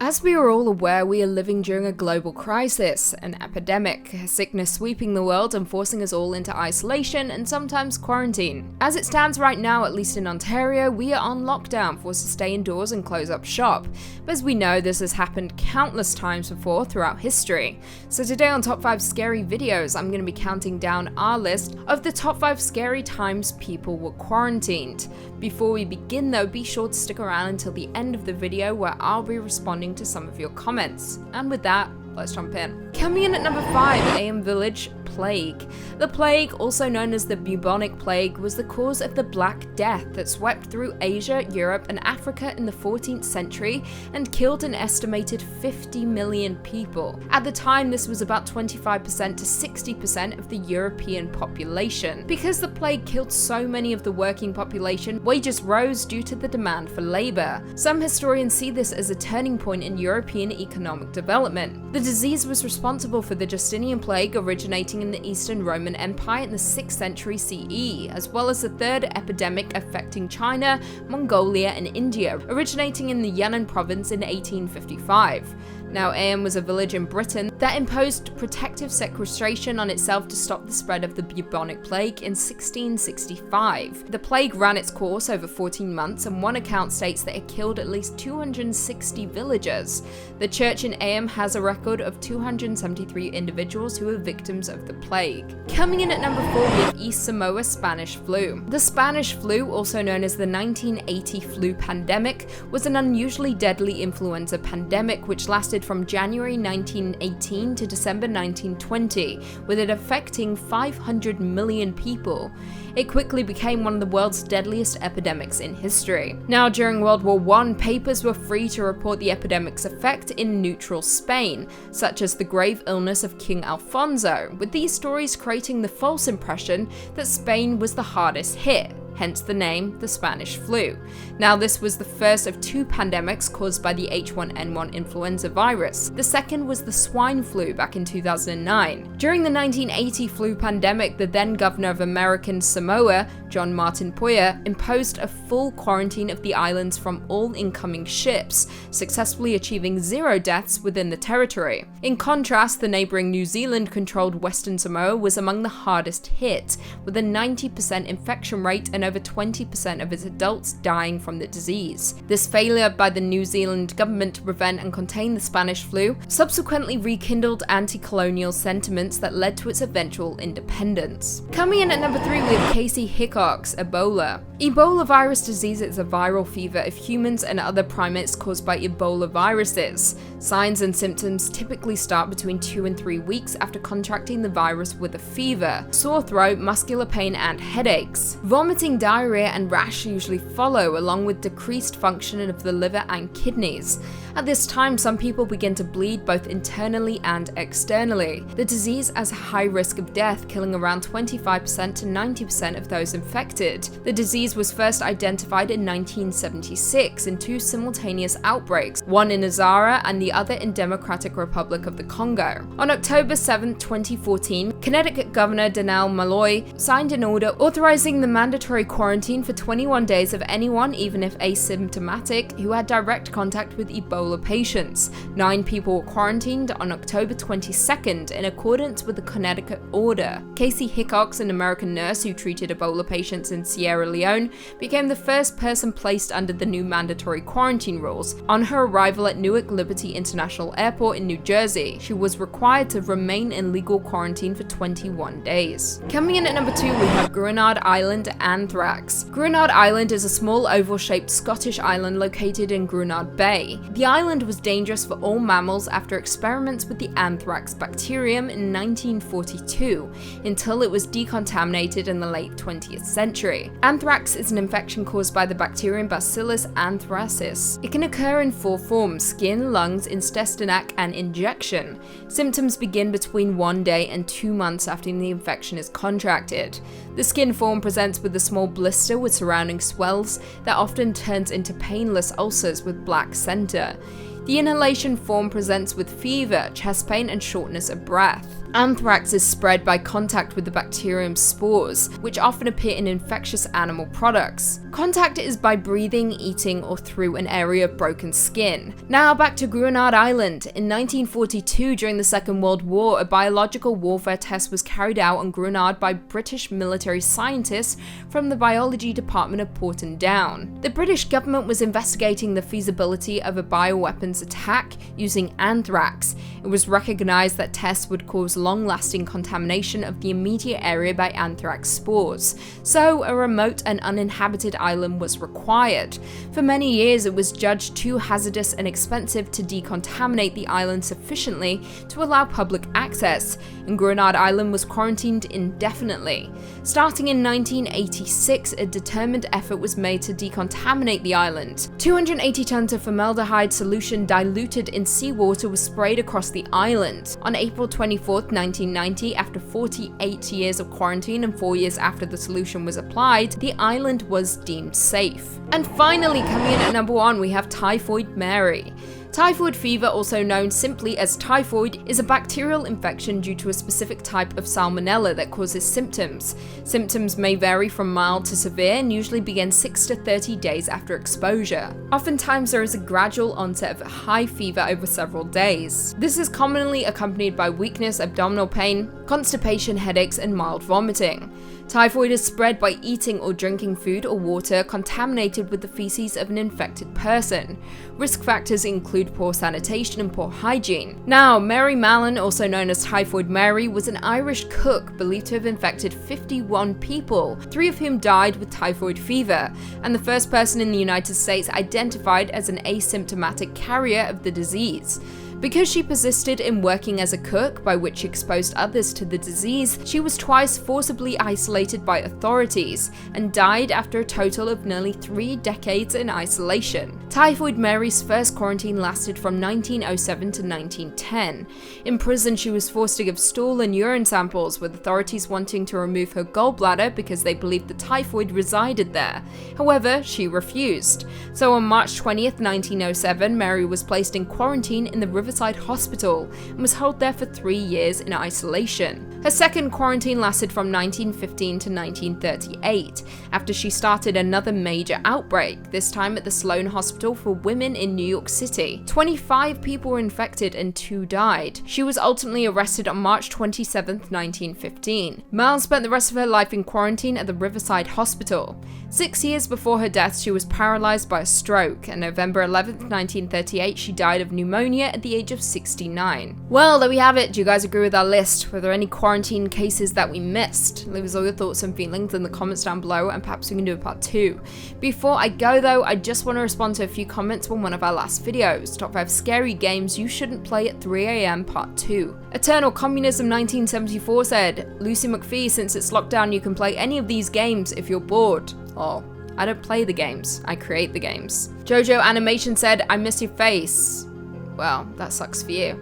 As we are all aware, we are living during a global crisis, an epidemic, a sickness sweeping the world and forcing us all into isolation and sometimes quarantine. As it stands right now, at least in Ontario, we are on lockdown, forced to stay indoors and close up shop. But as we know, this has happened countless times before throughout history. So today on Top 5 Scary Videos, I'm going to be counting down our list of the top 5 scary times people were quarantined. Before we begin though, be sure to stick around until the end of the video where I'll be responding to some of your comments. And with that, let's jump in. Coming in at number 5, AM Village Plague. The plague, also known as the bubonic plague, was the cause of the Black Death that swept through Asia, Europe, and Africa in the 14th century and killed an estimated 50 million people. At the time, this was about 25% to 60% of the European population. Because the plague killed so many of the working population, wages rose due to the demand for labor. Some historians see this as a turning point in European economic development. The disease was responsible for the Justinian plague originating in the Eastern Roman Empire in the 6th century CE, as well as the third epidemic affecting China, Mongolia, and India, originating in the Yunnan province in 1855. Now, AM was a village in Britain that imposed protective sequestration on itself to stop the spread of the bubonic plague in 1665. The plague ran its course over 14 months, and one account states that it killed at least 260 villagers. The church in AM has a record of 273 individuals who were victims of the plague. Coming in at number 4, we have East Samoa Spanish Flu. The Spanish flu, also known as the 1980 flu pandemic, was an unusually deadly influenza pandemic which lasted from January 1918 to December 1920, with it affecting 500 million people. It quickly became one of the world's deadliest epidemics in history. Now, during World War I, papers were free to report the epidemic's effect in neutral Spain, such as the grave illness of King Alfonso, with these stories creating the false impression that Spain was the hardest hit. Hence the name, the Spanish flu. Now, this was the first of 2 pandemics caused by the H1N1 influenza virus. The second was the swine flu back in 2009. During the 1980 flu pandemic, the then governor of American Samoa, John Martin Poyer, imposed a full quarantine of the islands from all incoming ships, successfully achieving 0 deaths within the territory. In contrast, the neighboring New Zealand-controlled Western Samoa was among the hardest hit, with a 90% infection rate and over 20% of its adults dying from the disease. This failure by the New Zealand government to prevent and contain the Spanish flu subsequently rekindled anti-colonial sentiments that led to its eventual independence. Coming in at number 3, we have Kaci Hickox, Ebola. Ebola virus disease is a viral fever of humans and other primates caused by Ebola viruses. Signs and symptoms typically start between 2 and 3 weeks after contracting the virus, with a fever, sore throat, muscular pain, and headaches. Vomiting, diarrhea, and rash usually follow, along with decreased function of the liver and kidneys. At this time, some people begin to bleed both internally and externally. The disease has a high risk of death, killing around 25% to 90% of those infected. The disease was first identified in 1976 in 2 simultaneous outbreaks, one in Azara and the other in Democratic Republic of the Congo. On October 7, 2014, Connecticut Governor Dannell Malloy signed an order authorizing the mandatory quarantine for 21 days of anyone, even if asymptomatic, who had direct contact with Ebola patients. 9 people were quarantined on October 22nd in accordance with the Connecticut order. Kaci Hickox, an American nurse who treated Ebola patients in Sierra Leone, became the first person placed under the new mandatory quarantine rules. On her arrival at Newark Liberty International Airport in New Jersey, she was required to remain in legal quarantine for 21 days. Coming in at number 2, we have Granada Island anthrax. Granada Island is a small oval-shaped Scottish island located in Granada Bay. The island was dangerous for all mammals after experiments with the anthrax bacterium in 1942, until it was decontaminated in the late 20th century. Anthrax is an infection caused by the bacterium Bacillus anthracis. It can occur in 4 forms: skin, lungs, intestinac, and injection. Symptoms begin between 1 day and 2 months after the infection is contracted. The skin form presents with a small blister with surrounding swells that often turns into painless ulcers with black center. The inhalation form presents with fever, chest pain, and shortness of breath. Anthrax is spread by contact with the bacterium spores, which often appear in infectious animal products. Contact is by breathing, eating, or through an area of broken skin. Now back to Granada Island. In 1942, during the Second World War, a biological warfare test was carried out on Grenada by British military scientists from the biology department of Porton Down. The British government was investigating the feasibility of a bioweapons attack using anthrax. It was recognized that tests would cause long-lasting contamination of the immediate area by anthrax spores, so a remote and uninhabited island was required. For many years, it was judged too hazardous and expensive to decontaminate the island sufficiently to allow public access, and Granada Island was quarantined indefinitely. Starting in 1986, a determined effort was made to decontaminate the island. 280 tons of formaldehyde solution diluted in seawater was sprayed across the island. On April 24, 1990, after 48 years of quarantine and 4 years after the solution was applied, the island was deemed safe. And finally, coming in at number 1, we have Typhoid Mary. Typhoid fever, also known simply as typhoid, is a bacterial infection due to a specific type of salmonella that causes symptoms. Symptoms may vary from mild to severe and usually begin 6 to 30 days after exposure. Oftentimes there is a gradual onset of high fever over several days. This is commonly accompanied by weakness, abdominal pain, constipation, headaches, and mild vomiting. Typhoid is spread by eating or drinking food or water contaminated with the feces of an infected person. Risk factors include poor sanitation and poor hygiene. Now, Mary Mallon, also known as Typhoid Mary, was an Irish cook believed to have infected 51 people, 3 of whom died with typhoid fever, and the first person in the United States identified as an asymptomatic carrier of the disease. Because she persisted in working as a cook, by which she exposed others to the disease, she was twice forcibly isolated by authorities and died after a total of nearly 3 decades in isolation. Typhoid Mary's first quarantine lasted from 1907 to 1910. In prison, she was forced to give stool and urine samples, with authorities wanting to remove her gallbladder because they believed the typhoid resided there. However, she refused. So on March 20th, 1907, Mary was placed in quarantine in the Riverside Hospital and was held there for 3 years in isolation. Her second quarantine lasted from 1915 to 1938, after she started another major outbreak, this time at the Sloan Hospital for Women in New York City. 25 people were infected and 2 died. She was ultimately arrested on March 27, 1915. Mallon spent the rest of her life in quarantine at the Riverside Hospital. 6 years before her death, she was paralyzed by a stroke, and November 11, 1938, she died of pneumonia at the age of 69. Well, there we have it. Do you guys agree with our list? Were there any quarantine cases that we missed? Leave us all your thoughts and feelings in the comments down below, and perhaps we can do a part 2. Before I go though, I just want to respond to a few comments from one of our last videos. Top 5 scary games you shouldn't play at 3 AM part 2. Eternal Communism 1974 said, Lucy McPhee, since it's lockdown you can play any of these games if you're bored. Oh, I don't play the games, I create the games. Jojo Animation said, I miss your face. Well, that sucks for you.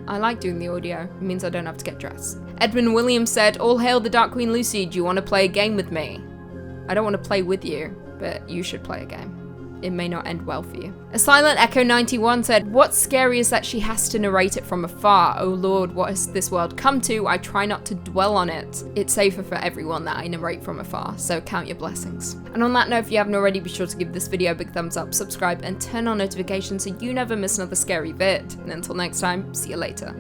I like doing the audio, it means I don't have to get dressed. Edmund Williams said, all hail the Dark Queen Lucy, do you want to play a game with me? I don't want to play with you, but you should play a game. It may not end well for you. A Silent Echo 91 said, what's scary is that she has to narrate it from afar. Oh lord, what has this world come to? I try not to dwell on it. It's safer for everyone that I narrate from afar, so count your blessings. And on that note, if you haven't already, be sure to give this video a big thumbs up, subscribe, and turn on notifications so you never miss another scary vid. And until next time, see you later.